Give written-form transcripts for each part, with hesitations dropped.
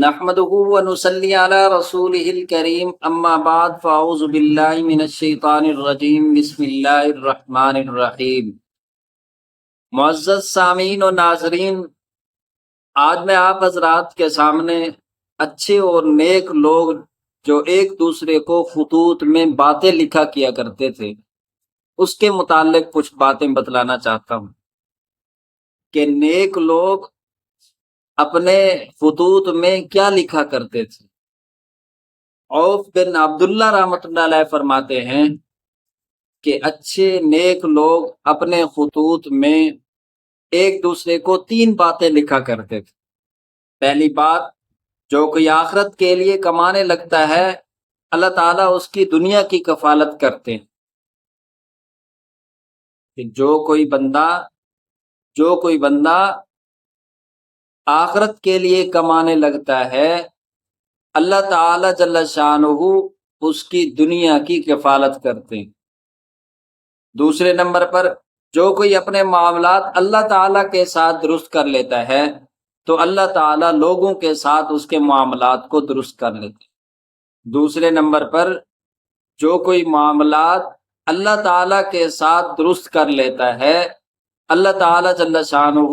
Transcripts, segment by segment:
نحمده ونصلي على رسوله الكريم اما بعد فاعوذ بالله من الشیطان الرجیم بسم اللہ الرحمن الرحیم۔ معزز سامعین و ناظرین، آج میں آپ حضرات کے سامنے اچھے اور نیک لوگ جو ایک دوسرے کو خطوط میں باتیں لکھا کیا کرتے تھے اس کے متعلق کچھ باتیں بتلانا چاہتا ہوں کہ نیک لوگ اپنے خطوط میں کیا لکھا کرتے تھے۔ عوف بن عبداللہ رحمۃ اللہ علیہ فرماتے ہیں کہ اچھے نیک لوگ اپنے خطوط میں ایک دوسرے کو 3 باتیں لکھا کرتے تھے۔ پہلی بات، جو کوئی آخرت کے لیے کمانے لگتا ہے اللہ تعالیٰ اس کی دنیا کی کفالت کرتے ہیں کہ جو کوئی بندہ آخرت کے لیے کمانے لگتا ہے اللہ تعالی جل شانہ اس کی دنیا کی کفالت کرتے ہیں۔ دوسرے نمبر پر، جو کوئی اپنے معاملات اللہ تعالی کے ساتھ درست کر لیتا ہے تو اللہ تعالی لوگوں کے ساتھ اس کے معاملات کو درست کر لیتے ہیں۔ دوسرے نمبر پر، جو کوئی معاملات اللہ تعالی کے ساتھ درست کر لیتا ہے اللہ تعالی جل شانہ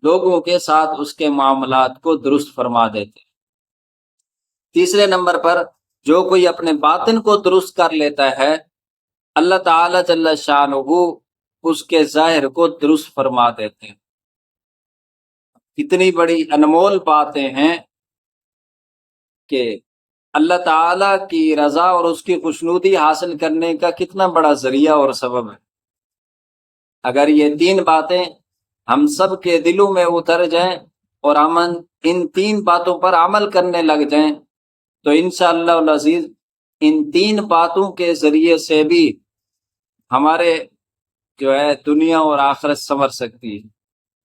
لوگوں کے ساتھ اس کے معاملات کو درست فرما دیتے ہیں۔ تیسرے نمبر پر، جو کوئی اپنے باطن کو درست کر لیتا ہے اللہ تعالی جل شانہ اس کے ظاہر کو درست فرما دیتے ہیں۔ کتنی بڑی انمول باتیں ہیں کہ اللہ تعالی کی رضا اور اس کی خوشنودی حاصل کرنے کا کتنا بڑا ذریعہ اور سبب ہے۔ اگر یہ 3 باتیں ہم سب کے دلوں میں اتر جائیں اور ہم ان 3 باتوں پر عمل کرنے لگ جائیں تو انشاءاللہ العزیز ان 3 باتوں کے ذریعے سے بھی ہمارے دنیا اور آخرت سنور سکتی ہے۔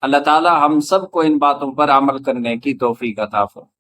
اللہ تعالی ہم سب کو ان باتوں پر عمل کرنے کی توفیق عطا فرمائے۔